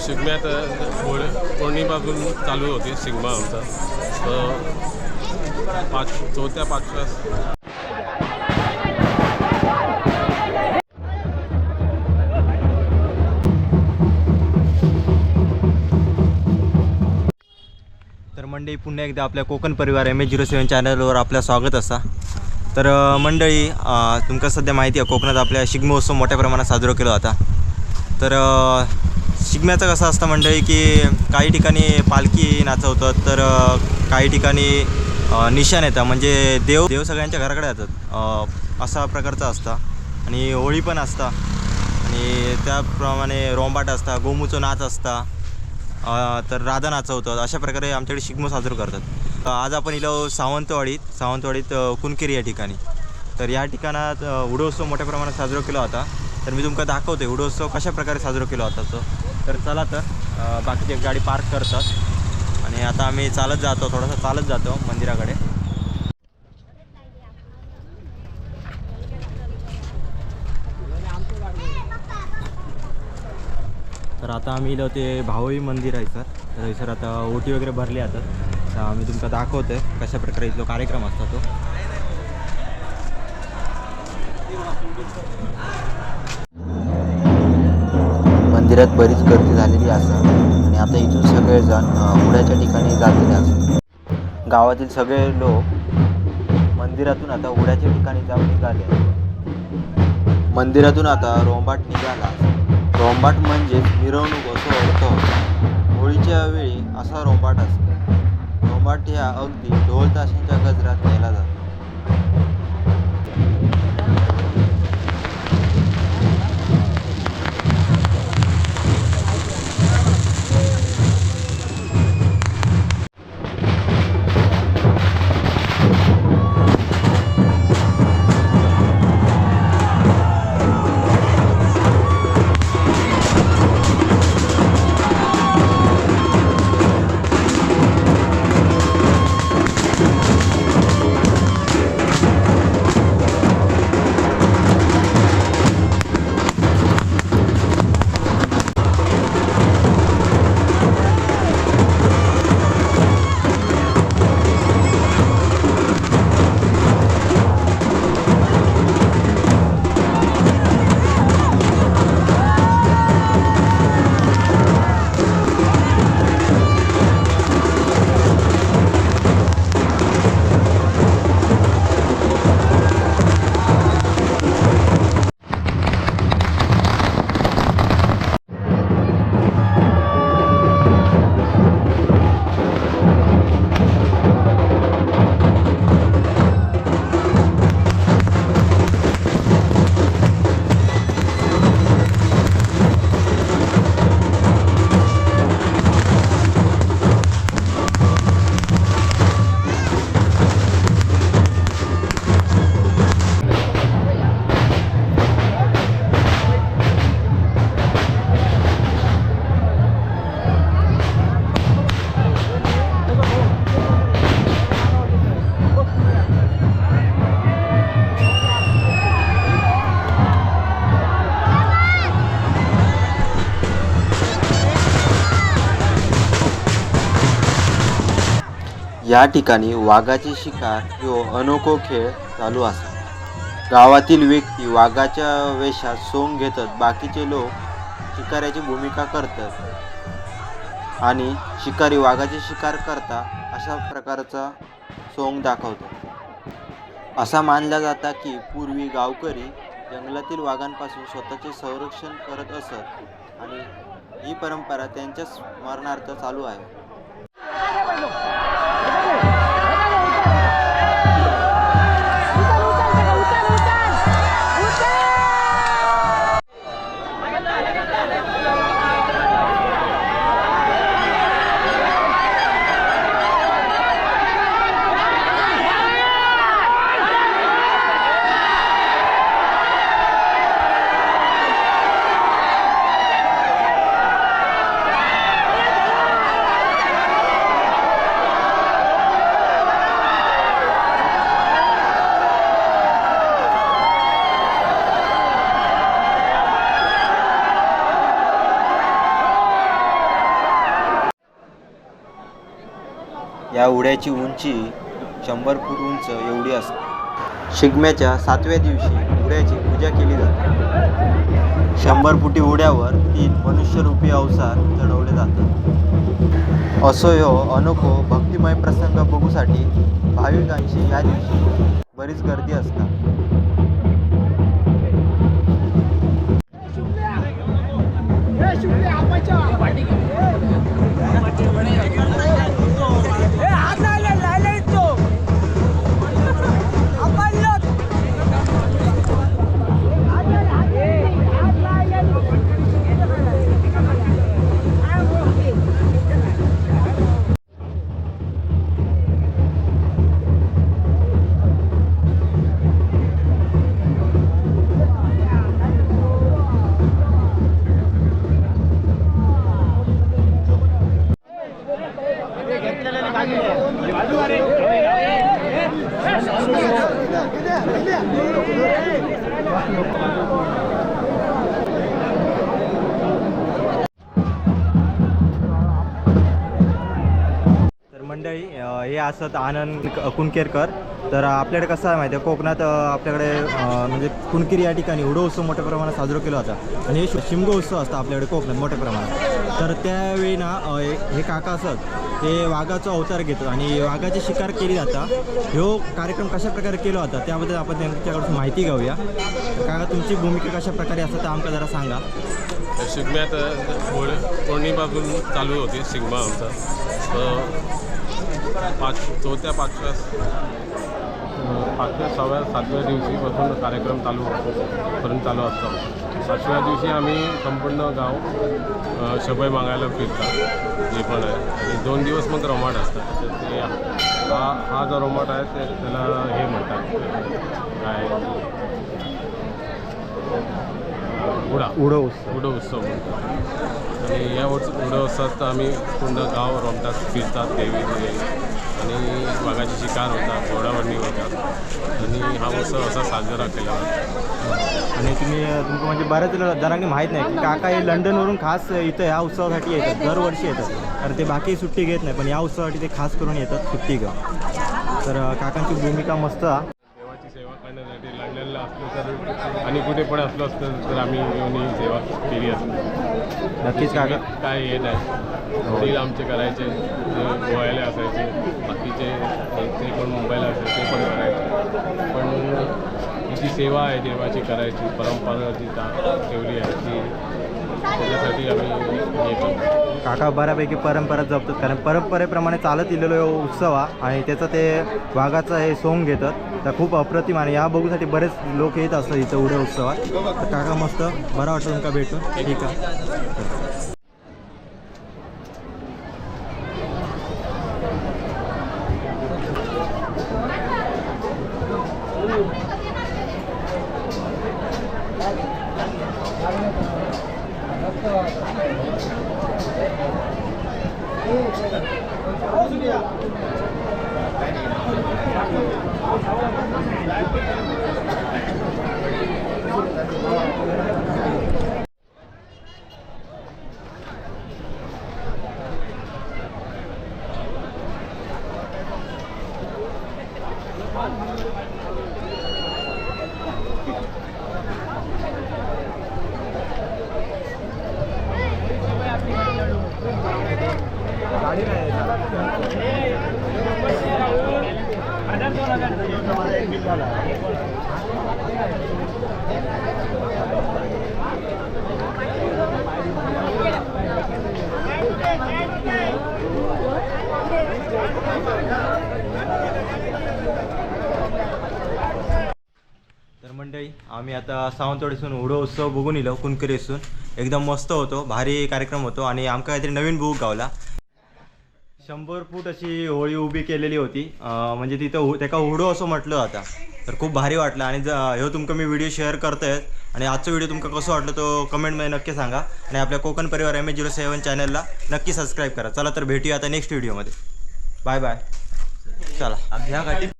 शिगम्यात पौर्णिमापासून चालू होते शिगमा आमचा. तर 4-5 तर मंडळी पुन्हा एकदा आपल्या कोकण परिवार MH07 चॅनलवर आपलं स्वागत असा. तर मंडळी तुमका सध्या माहिती आहे कोकणात आपल्या शिगमोत्सव मोठ्या प्रमाणात साजरा केला जाता. तर शिगम्याचं कसं असतं मंडळी की काही ठिकाणी पालखी नाचवतात, तर काही ठिकाणी निशाण येतं म्हणजे देव सगळ्यांच्या घराकडे येतात असा प्रकारचा असता. आणि होळी पण असता आणि त्याप्रमाणे रोंबाट असता, गोमूचं नाच असता, तर राधा नाचवतात. अशा प्रकारे आमच्याकडे शिगमो साजरा करतात. आज आपण इलो सावंतवाडीत कुणकेरी या ठिकाणी. तर या ठिकाणात उडोत्सव मोठ्या प्रमाणात साजरा केला होता. तर मी तुमका दाखवते उडोत्सव कशा प्रकारे साजरा केला होता तो. तर चला तर बाकीची एक गाडी पार्क करतात आणि आता आम्ही थोडासा चालत जातो मंदिराकडे. तर आता आम्ही इलो ते भावई मंदिर आहे सर. तर सर आता ओटी वगैरे भरली आता. तर आम्ही तुमका दाखवतो आहे कशा प्रकारे इथला कार्यक्रम असतो तो. मंदिरात बरीच गर्दी झालेली असा आणि आता इथून सगळेजण उड्याच्या ठिकाणी जातले असतात. गावातील सगळे लोक मंदिरातून आता उड्याच्या ठिकाणी जाऊन निघाले. मंदिरातून आता रोंबाट निघाला. रोंबाट म्हणजे मिरवणूक असं अर्थ होतो. होळीच्या वेळी असा रोंबाट असतो. रोंबाट ह्या अगदी ढोल ताशांच्या गजरात नेला जातो. या ठिकाणी वाघाची शिकार ह्यो अनोखो खेळ चालू असा. गावातील व्यक्ती वाघाच्या वेशात सोंग घेतात, बाकीचे लोक शिकाऱ्याची भूमिका करतात आणि शिकारी वाघाची शिकार करता अशा प्रकारचा सोंग दाखवतात. असा मानला जाता की पूर्वी गावकरी जंगलातील वाघांपासून स्वतःचे संरक्षण करत असत आणि ही परंपरा त्यांच्या स्मरणार्थ चालू आहे. या उड्याची उंची 100 फूट उंच एवढी असते. शिगम्याच्या 7व्या दिवशी उड्याची पूजा केली जाते. 100 फुटी उड्यावर 3 मनुष्यरूपी अवतार चढवले जातात. असो ह्यो अनोखो भक्तिमय प्रसंग बघूसाठी भाविकांची या दिवशी बरीच गर्दी असता. तर मंडळी हे असत आनंद कुणकेरकर. तर आपल्याकडे कसं आहे माहिती आहे, कोकणात आपल्याकडे म्हणजे कुणकेरी या ठिकाणी उडो उत्सव मोठ्या प्रमाणात साजरा केला होता. आणि हे शिमगो उत्सव असतो आपल्याकडे कोकणात मोठ्या प्रमाणात. तर त्यावेळी ना हे काका असत ते वाघाचा अवतार घेतात आणि वाघाची शिकार केली जाता. ह्यो कार्यक्रम कशा प्रकारे केला होता त्याबद्दल आपण त्यांच्याकडून माहिती घेऊया. काका, तुमची भूमिका कशा प्रकारे असतं तर आमका जरा सांगा. शिगम्यात पौर्णिमापासून चालू होती शिगमा आमचा. चौथ्या, पाचव्या, 6व्या, 7व्या दिवशीपासून कार्यक्रम पर्यंत चालू असतो. 5व्या दिवशी आम्ही संपूर्ण गाव शबय मागायला फिरतात जे पण आहे. आणि 2 दिवस मग रोमाट असतात. तर ते हा जो रोमाट आहे ते त्याला हे म्हणतात काय उडो उत्सव म्हणतात. आणि या उडो उत्सवात आम्ही पूर्ण गाव रोमटात फिरतात देवी आणि वाघाची शिकार होतात, घोडावडणी होतात आणि हा उत्सव असा साजरा केला जातो. आणि तुमचं म्हणजे बऱ्याच जणांनी माहीत नाही की काका हे लंडनवरून खास इथं ह्या उत्सवासाठी येतात. दरवर्षी येतात, कारण ते बाकी सुट्टी घेत नाही, पण या उत्सवासाठी ते खास करून येतात सुट्टी घेऊन. तर काकांची भूमिका मस्त. देवाची सेवा करण्यासाठी लंडनला असलो तर आणि कुठे पण असलो असतं तर आम्ही येऊन ही सेवा केली असते. नक्कीच काका. काय येत आहे वडील आमचे करायचे, जे गोव्याला असायचे, बाकीचे ते पण मुंबईला असायचे ते पण करायचे. पण ही जी सेवा आहे देवाची करायची परंपरा जी ठेवली आहे ती त्याच्यासाठी आम्ही येतो. काका बऱ्यापैकी परंपरा जपतात, कारण परंपरेप्रमाणे चालत इलेलो उत्सव आणि त्याचं ते वाघाचं हे सोंग घेतात. तर खूप अप्रतिम आणि या बघूसाठी बरेच लोक येत असतात इथं उड्या उत्सवात. तर काका मस्त, बरं वाटतं तुमका भेटून. ठीक आहे. तर मंडळी, आम्ही आता सावंतवाडीसून उडो उत्सव बघून येलो कुणकेरीसून. एकदम मस्त होतो, भारी कार्यक्रम होतो आणि आमका काहीतरी नवीन बूक गावला. 100 फूट अशी होळी उभी केलेली होती, म्हणजे तिथं त्याका उडो असं म्हटलं जातं. तर खूप भारी वाटलं आणि ह्यो तुमका मी व्हिडिओ शेअर करतोय. आणि आजचा व्हिडिओ तुमका कसं वाटलं तो कमेंटमध्ये नक्की सांगा. आणि आपल्या कोकण परिवार MH07 चॅनलला नक्की सबस्क्राईब करा. चला तर भेटूया आता नेक्स्ट व्हिडिओमध्ये. Bye bye. चला ह्या